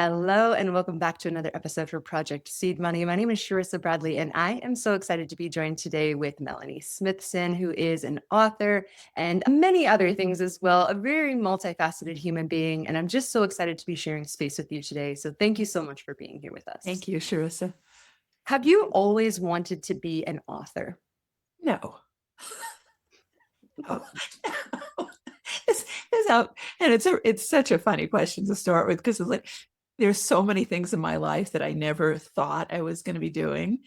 Hello, and welcome back to another episode for Project Seed Money. My name is Sharissa Bradley, and I am so excited to be joined today with Melanie Smithson, who is an author and many other things as well, a very multifaceted human being. And I'm just so excited to be sharing space with you today. So thank you so much for being here with us. Thank you, Sharissa. Have you always wanted to be an author? No. No. It's out, and it's such a funny question to start with because it's like there's so many things in my life that I never thought I was going to be doing,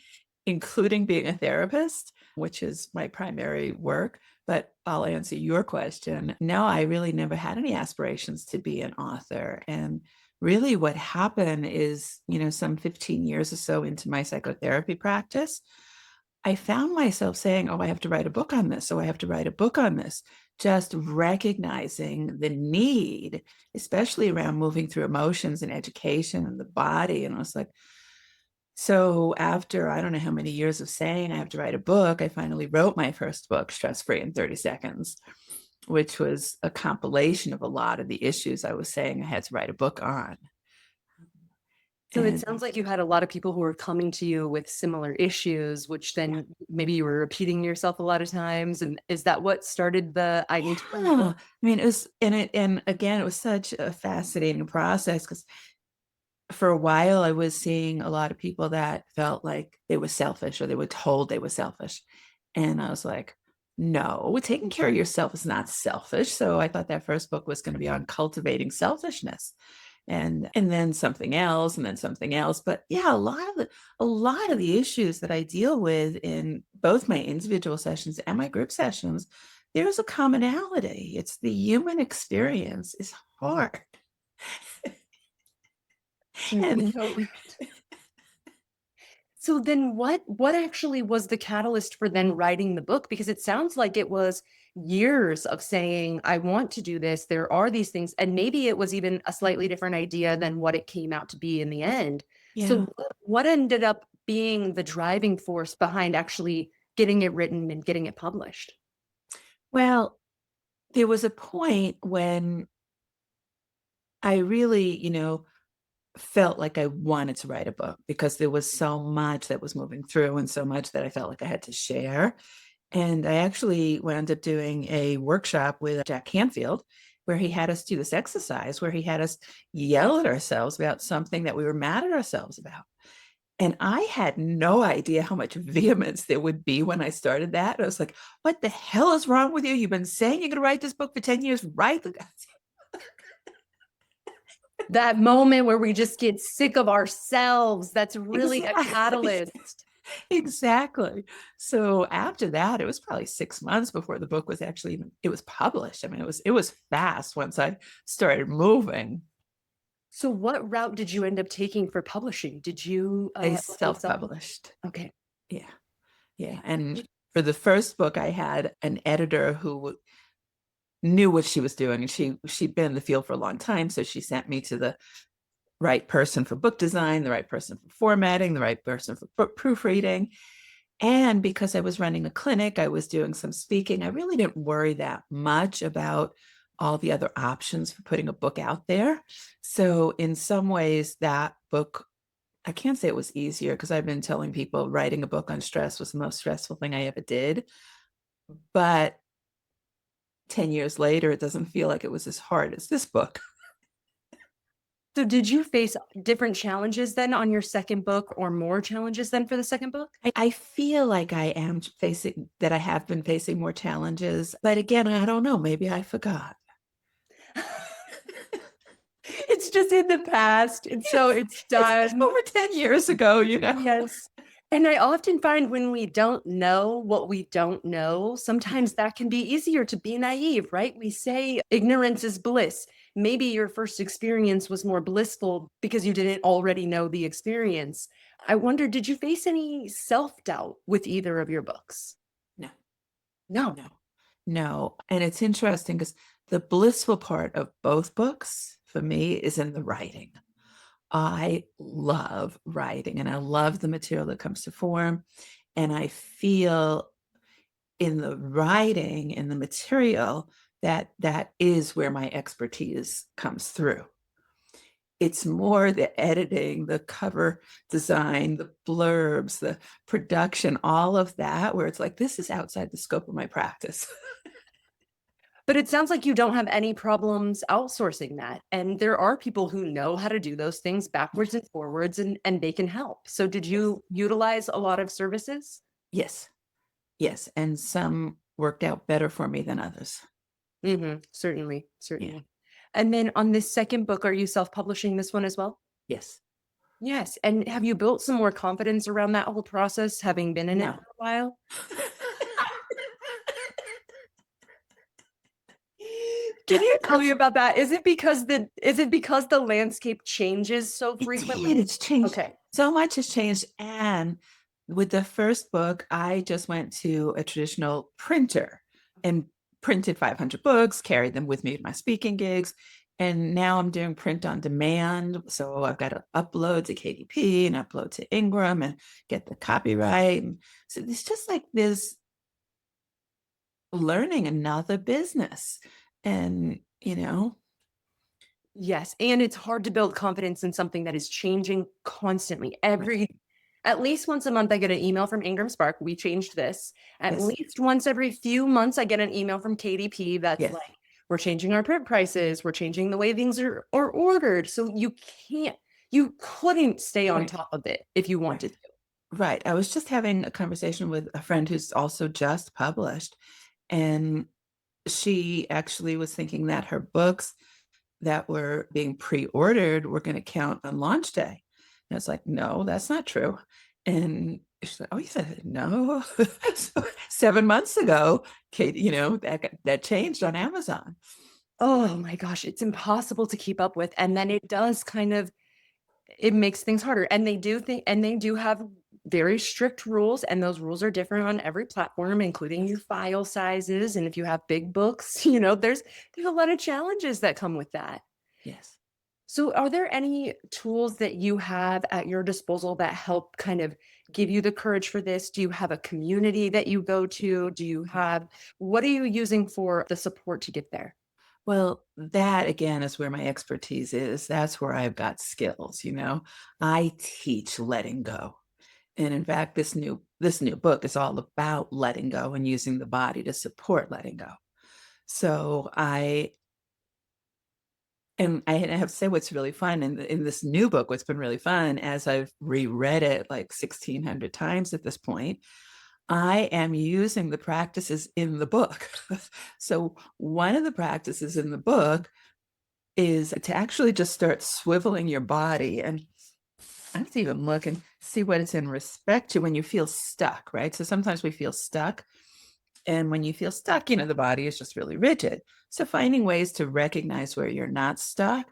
including being a therapist, which is my primary work. But I'll answer your question. No, I really never had any aspirations to be an author. And really what happened is, some 15 years or so into my psychotherapy practice, I found myself saying, oh, I have to write a book on this. So I have to write a book on this. Just recognizing the need, especially around moving through emotions and education and the body. And I was like, so after I don't know how many years of saying I have to write a book, I finally wrote my first book, Stress Free in 30 Seconds, which was a compilation of a lot of the issues I was saying I had to write a book on. So it And sounds like you had a lot of people who were coming to you with similar issues, which then maybe you were repeating yourself a lot of times. And is that what started the I need to write a yeah, book? I mean, and again, it was such a fascinating process because for a while I was seeing a lot of people that felt like they were selfish or they were told they were selfish. And I was like, no, taking care of yourself is not selfish. So I thought that first book was going to be on cultivating selfishness and then something else and then something else. But yeah, a lot of the issues that I deal with in both my individual sessions and my group sessions, there's a commonality. It's the human experience is hard. And No. So then what actually was the catalyst for then writing the book? Because it sounds like it was years of saying, I want to do this. There are these things. And maybe it was even a slightly different idea than what it came out to be in the end. yeah. So what ended up being the driving force behind actually getting it written and getting it published? Well, there was a point when I really, felt like I wanted to write a book because there was so much that was moving through and so much that I felt like I had to share. And I actually wound up doing a workshop with Jack Canfield where he had us do this exercise where he had us yell at ourselves about something that we were mad at ourselves about. And I had no idea how much vehemence there would be when I started that. I was like, what the hell is wrong with you? You've been saying you're going to write this book for 10 years, right? That moment where we just get sick of ourselves, that's really a Exactly. catalyst. Exactly. So after that, it was probably 6 months before the book was actually it was published. I mean, it was fast once I started moving. So what route did you end up taking for publishing? Did you I self? self-published. Okay. Yeah. Yeah. And for the first book, I had an editor who knew what she was doing. And she'd been in the field for a long time. So she sent me to the right person for book design, the right person for formatting, the right person for proofreading. And because I was running a clinic, I was doing some speaking. I really didn't worry that much about all the other options for putting a book out there. So, in some ways, that book, I can't say it was easier because I've been telling people writing a book on stress was the most stressful thing I ever did. But 10 years later, it doesn't feel like it was as hard as this book. So did you face different challenges then on your second book or more challenges than for the second book? I feel like I have been facing more challenges. But again, I don't know. Maybe I forgot. It's just in the past. And so it's It's done. over 10 years ago. Yes. And I often find when we don't know what we don't know, sometimes that can be easier to be naive, right? We say ignorance is bliss. Maybe your first experience was more blissful because you didn't already know the experience. I wonder, did you face any self doubt with either of your books? No, No. no, no. And it's interesting because the blissful part of both books for me is in the writing. I love writing and I love the material that comes to form. And I feel in the writing, in the material, that is where my expertise comes through. It's more the editing, the cover design, the blurbs, the production, all of that, where it's like, this is outside the scope of my practice. But it sounds like you don't have any problems outsourcing that. And there are people who know how to do those things backwards and forwards, and they can help. So did Yes. you utilize a lot of services? Yes. Yes. And some worked out better for me than others. Certainly, Yeah. certainly. And then on this second book, are you self-publishing this one as well? Yes. Yes. And have you built some more confidence around that whole process, having been in it No. for a while? Can you tell me about that? Is it because the landscape changes so It did. frequently? It's changed. Okay. So much has changed. And with the first book, I just went to a traditional printer and printed 500 books, carried them with me to my speaking gigs. And now I'm doing print on demand. So I've got to upload to KDP and upload to Ingram and get the copyright. And so it's just like this learning another business. And, Yes, and it's hard to build confidence in something that is changing constantly. right. At least once a month, I get an email from IngramSpark. We changed this. At Yes. least once every few months, I get an email from KDP that's Yes. like, we're changing our print prices. We're changing the way things are ordered. So you couldn't stay on Right. top of it if you Right. wanted to. Right. I was just having a conversation with a friend who's also just published, and she actually was thinking that her books that were being pre-ordered were going to count on launch day. And it's like, no, that's not true. And she's like, oh, you said no. So 7 months ago, Kate, that changed on Amazon. Oh my gosh, it's impossible to keep up with. And then it does it makes things harder. And they do have very strict rules, and those rules are different on every platform, including your file sizes. And if you have big books, there's a lot of challenges that come with that. Yes. So are there any tools that you have at your disposal that help kind of give you the courage for this? Do you have a community that you go to? What are you using for the support to get there? Well, that again is where my expertise is. That's where I've got skills. I teach letting go. And in fact, this new book is all about letting go and using the body to support letting go. So I have to say what's really fun in this new book, what's been really fun as I've reread it like 1,600 times at this point, I am using the practices in the book. So one of the practices in the book is to actually just start swiveling your body. And I have to even look and see what it's in respect to when you feel stuck, right? So sometimes we feel stuck. And when you feel stuck, the body is just really rigid. So finding ways to recognize where you're not stuck.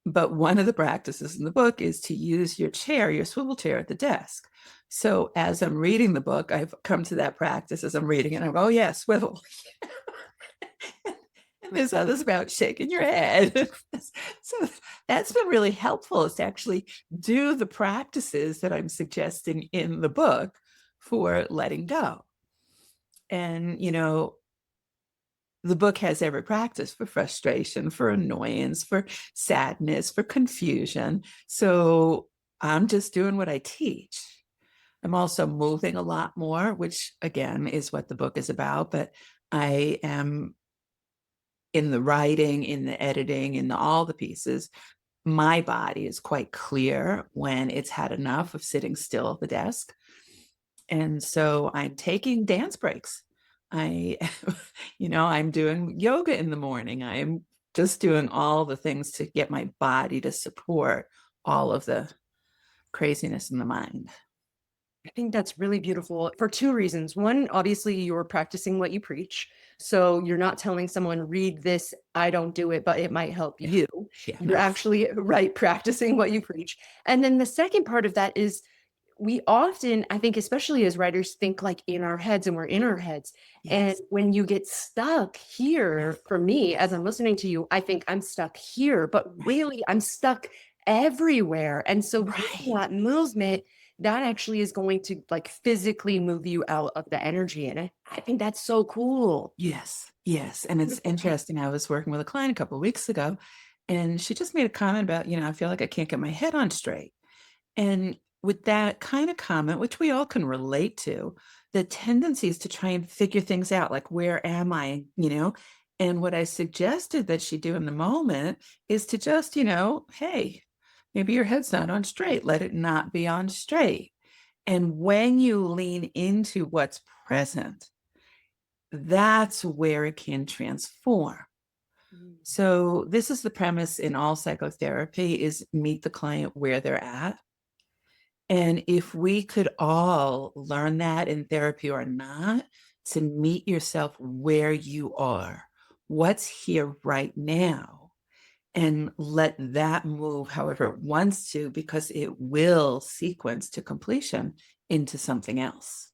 But one of the practices in the book is to use your chair, your swivel chair at the desk. So as I'm reading the book, I've come to that practice as I'm reading it. I go, oh, yeah, swivel. And there's others about shaking your head. So that's been really helpful, is to actually do the practices that I'm suggesting in the book for letting go. And, the book has every practice for frustration, for annoyance, for sadness, for confusion. So I'm just doing what I teach. I'm also moving a lot more, which again is what the book is about. But I am in the writing, in the editing, in all the pieces. My body is quite clear when it's had enough of sitting still at the desk. And so I'm taking dance breaks. I, I'm doing yoga in the morning. I'm just doing all the things to get my body to support all of the craziness in the mind. I think that's really beautiful for two reasons. One, obviously, you're practicing what you preach. So you're not telling someone, read this, I don't do it, but it might help Yeah. you. Yeah. You're No. actually, right, practicing what you preach. And then the second part of that is we often, I think, especially as writers, think like in our heads, and we're in our heads. And Yes. when you get stuck Yes. here, for me, as I'm listening to you, I think I'm stuck here, but Right. really I'm stuck everywhere. And so doing Right. that movement, that actually is going to like physically move you out of the energy. And I think that's so cool. Yes. Yes. And it's Beautiful. interesting. I was working with a client a couple of weeks ago, And she just made a comment about, I feel like I can't get my head on straight. And with that kind of comment, which we all can relate to, the tendency is to try and figure things out, like, where am I, And what I suggested that she do in the moment is to just, hey, maybe your head's not on straight. Let it not be on straight. And when you lean into what's present, that's where it can transform. Mm. So this is the premise in all psychotherapy, is meet the client where they're at. And if we could all learn that in therapy or not, to meet yourself where you are, what's here right now, and let that move however it wants to, because it will sequence to completion into something else.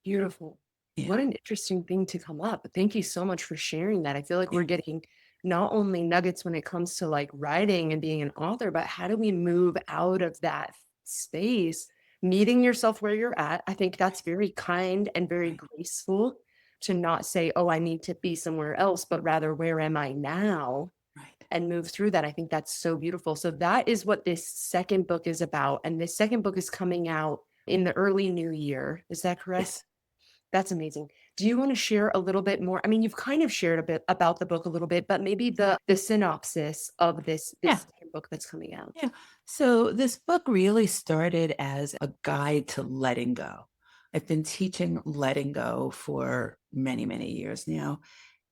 Beautiful. Yeah. What an interesting thing to come up. Thank you so much for sharing that. I feel like Yeah. we're getting not only nuggets when it comes to like writing and being an author, but how do we move out of that space, meeting yourself where you're at? I think that's very kind and very Right. graceful to not say, oh, I need to be somewhere else, but rather, where am I now? Right. And move through that. I think that's so beautiful. So that is what this second book is about. And this second book is coming out in the early new year. Is that correct? Yes. That's amazing. Do you want to share a little bit more? I mean, you've kind of shared a bit about the book a little bit, but maybe the synopsis of Yeah. this book that's coming out. Yeah. So this book really started as a guide to letting go. I've been teaching letting go for many, many years now.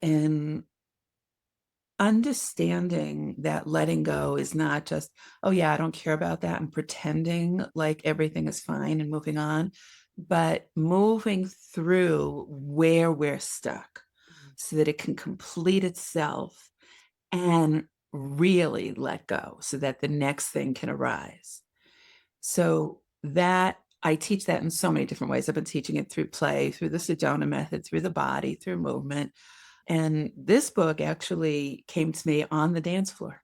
And understanding that letting go is not just, oh, yeah, I don't care about that, and pretending like everything is fine and moving on, but moving through where we're stuck so that it can complete itself and really let go so that the next thing can arise. So that I teach that in so many different ways. I've been teaching it through play, through the Sedona method, through the body, through movement. And this book actually came to me on the dance floor.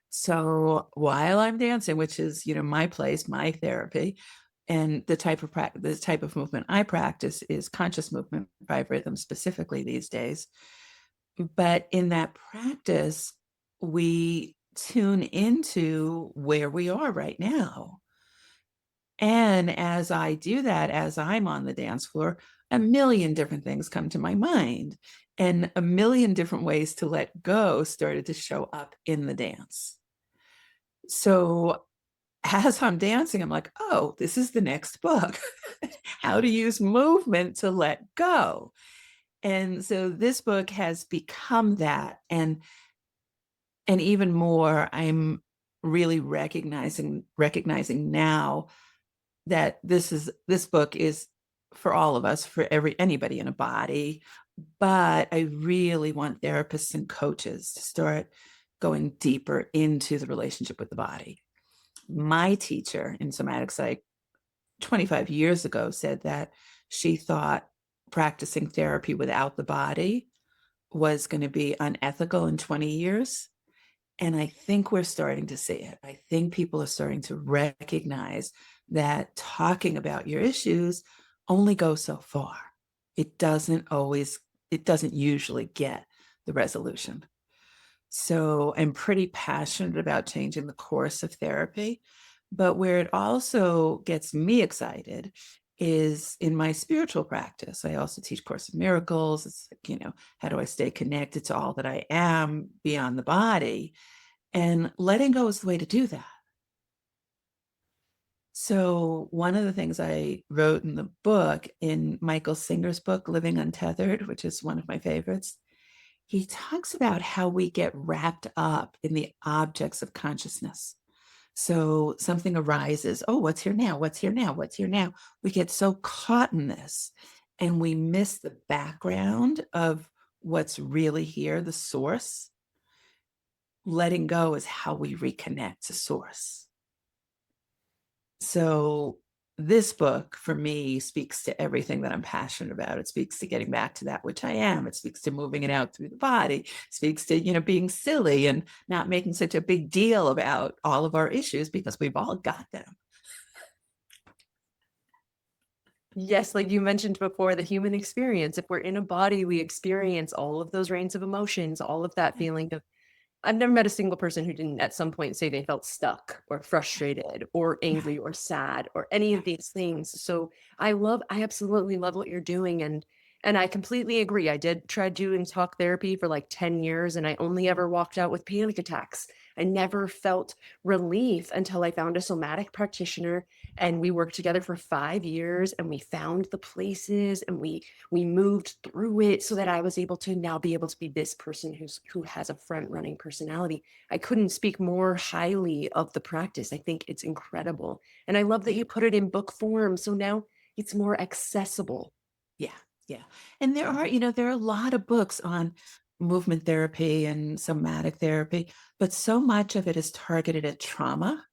So while I'm dancing, which is, my place, my therapy, and the type of movement I practice is conscious movement, 5 rhythm specifically these days. But in that practice, we tune into where we are right now. And as I do that, as I'm on the dance floor, a million different things come to my mind, and a million different ways to let go started to show up in the dance. So as I'm dancing, I'm like, oh, this is the next book. How to use movement to let go. And so this book has become that. And even more, I'm really recognizing now that this book is for all of us, for anybody in a body. But I really want therapists and coaches to start going deeper into the relationship with the body. My teacher in somatic psych 25 years ago said that she thought practicing therapy without the body was going to be unethical in 20 years. And I think we're starting to see it. I think people are starting to recognize that talking about your issues only goes so far. It doesn't always, it doesn't usually get the resolution. So I'm pretty passionate about changing the course of therapy. But where it also gets me excited is in my spiritual practice. I also teach Course of Miracles. It's like, how do I stay connected to all that I am beyond the body? And letting go is the way to do that. So, one of the things I wrote in the book, in Michael Singer's book, Living Untethered, which is one of my favorites, he talks about how we get wrapped up in the objects of consciousness. So, something arises. Oh, what's here now? What's here now? What's here now? We get so caught in this and we miss the background of what's really here, the source. Letting go is how we reconnect to source. So this book for me speaks to everything that I'm passionate about. It speaks to getting back to that which I am. It speaks to moving it out through the body. It speaks to, being silly and not making such a big deal about all of our issues, because we've all got them. Yes, like you mentioned before, the human experience. If we're in a body, we experience all of those range of emotions, all of that Yeah, feeling of I've never met a single person who didn't at some point say they felt stuck or frustrated or angry or sad or any of right. these things. So I absolutely love what you're doing. And I completely agree. I did try doing talk therapy for like 10 years and I only ever walked out with panic attacks. I never felt relief until I found a somatic practitioner and we worked together for 5 years and we found the places and we moved through it so that I was able to now be able to be this person who has a front running personality. I couldn't speak more highly of the practice. I think it's incredible. And I love that Yeah, you put it in book form. So now it's more accessible. yeah, yeah. And there are a lot of books on movement therapy and somatic therapy, but so much of it is targeted at trauma.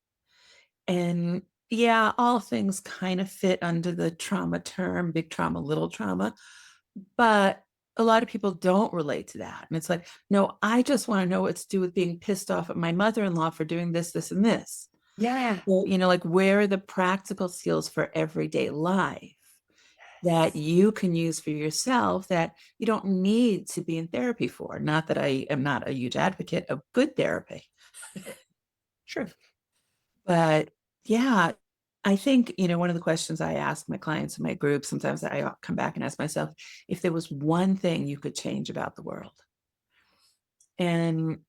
And yeah, all things kind of fit under the trauma term, big trauma, little trauma. But a lot of people don't relate to that. And it's like, no, I just want to know what to do with being pissed off at my mother-in-law for doing this, this, and this. Yeah. Well, like where are the practical skills for everyday life that you can use for yourself that you don't need to be in therapy for? Not that I am not a huge advocate of good therapy, True. but yeah, I think, one of the questions I ask my clients in my group, sometimes I come back and ask myself, if there was one thing you could change about the world. And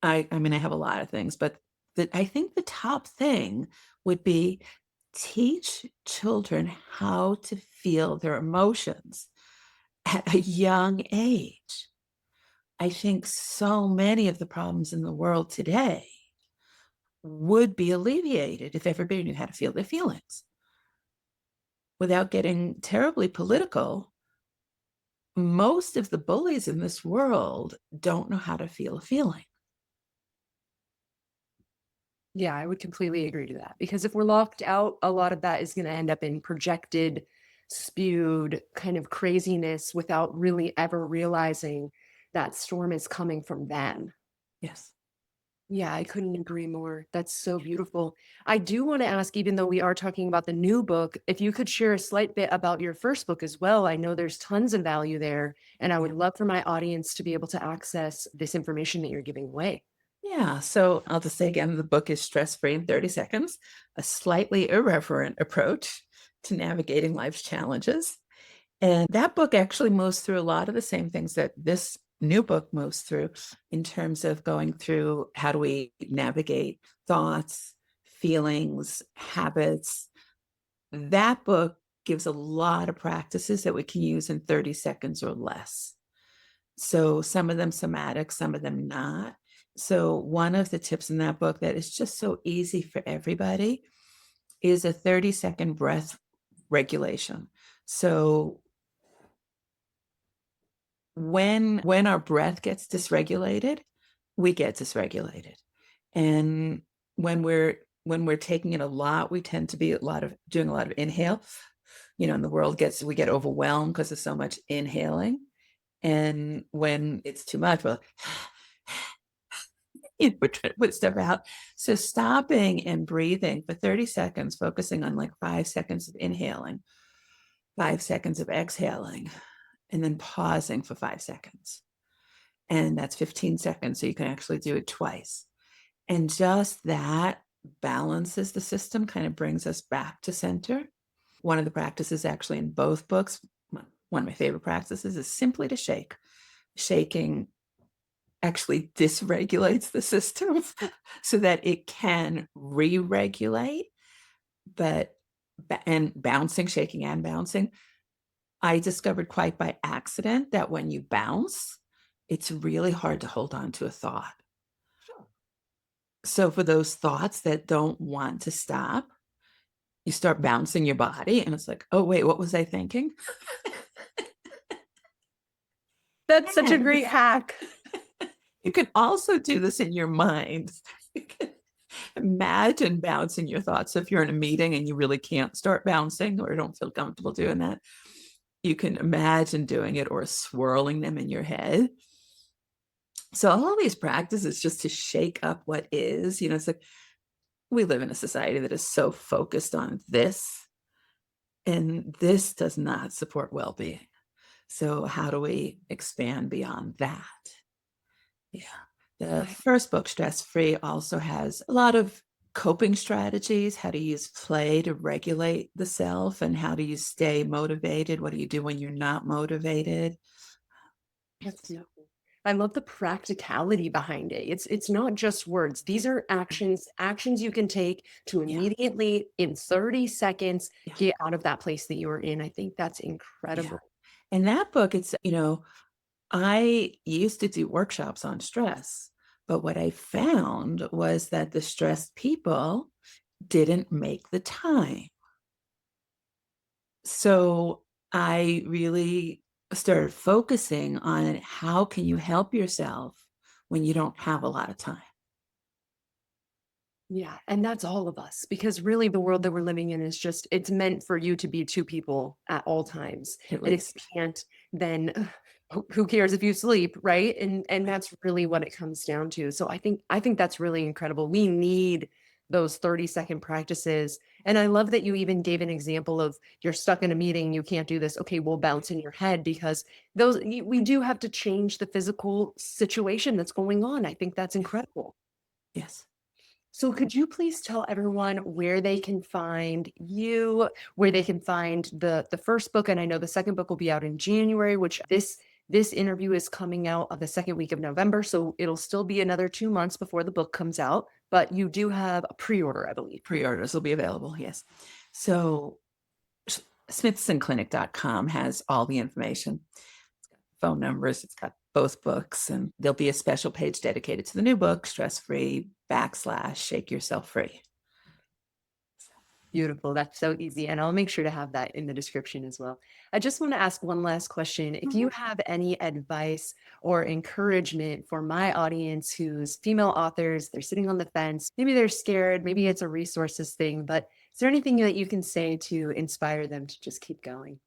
I mean, I have a lot of things, but I think the top thing would be teach children how to feel their emotions at a young age. I think so many of the problems in the world today would be alleviated if everybody knew how to feel their feelings. Without getting terribly political, most of the bullies in this world don't know how to feel a feeling. Yeah, I would completely agree to that because if we're locked out, a lot of that is going to end up in projected, spewed kind of craziness without really ever realizing that storm is coming from them. Yes. Yeah, I couldn't agree more. That's so beautiful. I do want to ask, even though we are talking about the new book, if you could share a slight bit about your first book as well. I know there's tons of value there, and I Yeah. would love for my audience to be able to access this information that you're giving away. Yeah. So I'll just say again, the book is Stress Free in 30 Seconds, a slightly irreverent approach to navigating life's challenges. And that book actually moves through a lot of the same things that this new book moves through in terms of going through how do we navigate thoughts, feelings, habits. That book gives a lot of practices that we can use in 30 seconds or less. So some of them somatic, some of them not. So one of the tips in that book that is just so easy for everybody is a 30-second breath regulation. So when our breath gets dysregulated, we get dysregulated. And when we're taking it a lot, we tend to be doing a lot of inhale. And the world we get overwhelmed because of so much inhaling. And when it's too much, well, we're trying to put stuff out. So stopping and breathing for 30 seconds, focusing on like 5 seconds of inhaling, 5 seconds of exhaling, and then pausing for 5 seconds. And that's 15 seconds. So you can actually do it twice. And just that balances the system, kind of brings us back to center. One of the practices actually in both books, one of my favorite practices is simply to shake. Shaking actually dysregulates the system so that it can re-regulate, but and bouncing, shaking and bouncing. I discovered quite by accident that when you bounce, it's really hard to hold on to a thought. So for those thoughts that don't want to stop, you start bouncing your body and it's like, oh wait, what was I thinking? That's such a And great hack. you can also do this in your mind. You can imagine bouncing your thoughts. So if you're in a meeting and you really can't start bouncing or don't feel comfortable doing that, you can imagine doing it or swirling them in your head. So all these practices just to shake up what is, it's like we live in a society that is so focused on this. And this does not support well-being. So how do we expand beyond that? Yeah. The I first book, Stress Free, also has a lot of coping strategies, how to use play to regulate the self, and how do you stay motivated? What do you do when you're not motivated? That's beautiful. I love the practicality behind it. It's not just words. These are actions you can take to Yeah, immediately in 30 seconds yeah, get out of that place that you were in. I think that's yeah. incredible. And that book, I used to do workshops on stress, but what I found was that the stressed people didn't make the time. So I really started focusing on how can you help yourself when you don't have a lot of time. Yeah, and that's all of us because really the world that we're living in is just it's meant for you to be two people at all times. At And if you least. can't, then who cares if you sleep, right? And that's really what it comes down to. So I think that's really incredible. We need those 30-second practices. And I love that you even gave an example of you're stuck in a meeting, you can't do this. Okay, we'll bounce in your head because we do have to change the physical situation that's going on. I think that's Yes. incredible. Yes. So could you please tell everyone where they can find you, where they can find the first book, and I know the second book will be out in January, which this interview is coming out of the second week of November, so it'll still be another 2 months before the book comes out, but you do have a pre-order, I believe. Pre-orders will be available. Yes. So smithsonclinic.com has all the information, phone numbers. It's got both books, and there'll be a special page dedicated to the new book, Stress Free / Shake Yourself Free. Beautiful. That's so easy. And I'll make sure to have that in the description as well. I just want to ask one last question. If you Mhm. have any advice or encouragement for my audience who's female authors, they're sitting on the fence, maybe they're scared, maybe it's a resources thing, but is there anything that you can say to inspire them to just keep going?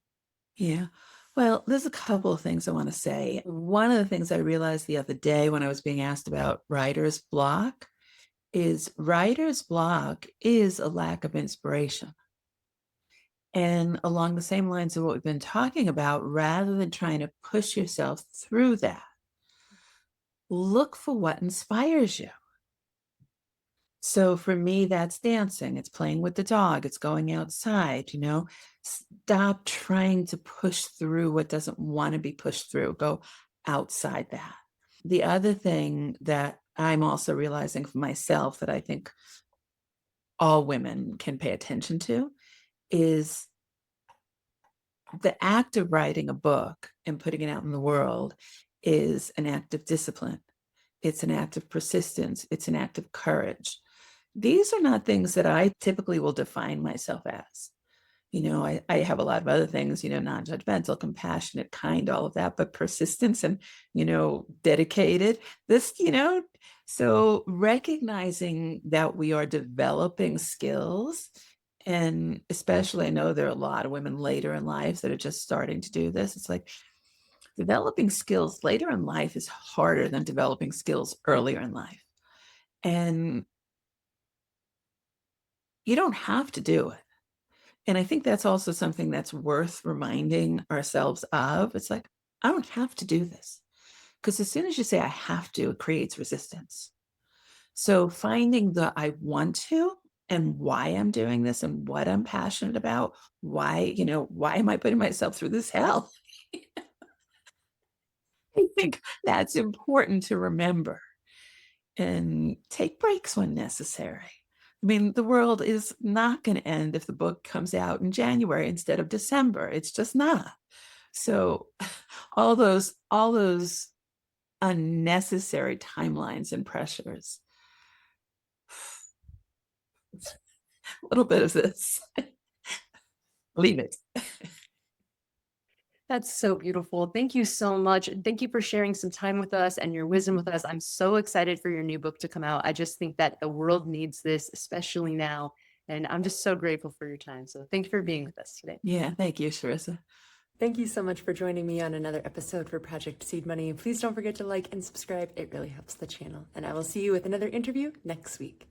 Yeah. Well, there's a couple of things I want to say. One of the things I realized the other day when I was being asked about writer's block is writer's block is a lack of inspiration. And along the same lines of what we've been talking about, rather than trying to push yourself through that, look for what inspires you. So for me, that's dancing, it's playing with the dog, it's going outside, Stop trying to push through what doesn't want to be pushed through. Go outside that. The other thing that I'm also realizing for myself that I think all women can pay attention to is the act of writing a book and putting it out in the world is an act of discipline. It's an act of persistence. It's an act of courage. These are not things that I typically will define myself as. I have a lot of other things, non-judgmental, compassionate, kind, all of that, but persistence and, dedicated, so recognizing that we are developing skills, and especially I know there are a lot of women later in life that are just starting to do this. It's like developing skills later in life is harder than developing skills earlier in life. And you don't have to do it. And I think that's also something that's worth reminding ourselves of. It's like, I don't have to do this. Because as soon as you say I have to, it creates resistance. So finding the I want to and why I'm doing this and what I'm passionate about, why am I putting myself through this hell? I think that's important to remember and take breaks when necessary. I mean, the world is not going to end if the book comes out in January instead of December. It's just not. So all those unnecessary timelines and pressures. A little bit of this. Leave it. That's so beautiful. Thank you so much. Thank you for sharing some time with us and your wisdom with us. I'm so excited for your new book to come out. I just think that the world needs this, especially now. And I'm just so grateful for your time. So thank you for being with us today. Yeah, thank you, Sharissa. Thank you so much for joining me on another episode for Project Seed Money. Please don't forget to like and subscribe. It really helps the channel. And I will see you with another interview next week.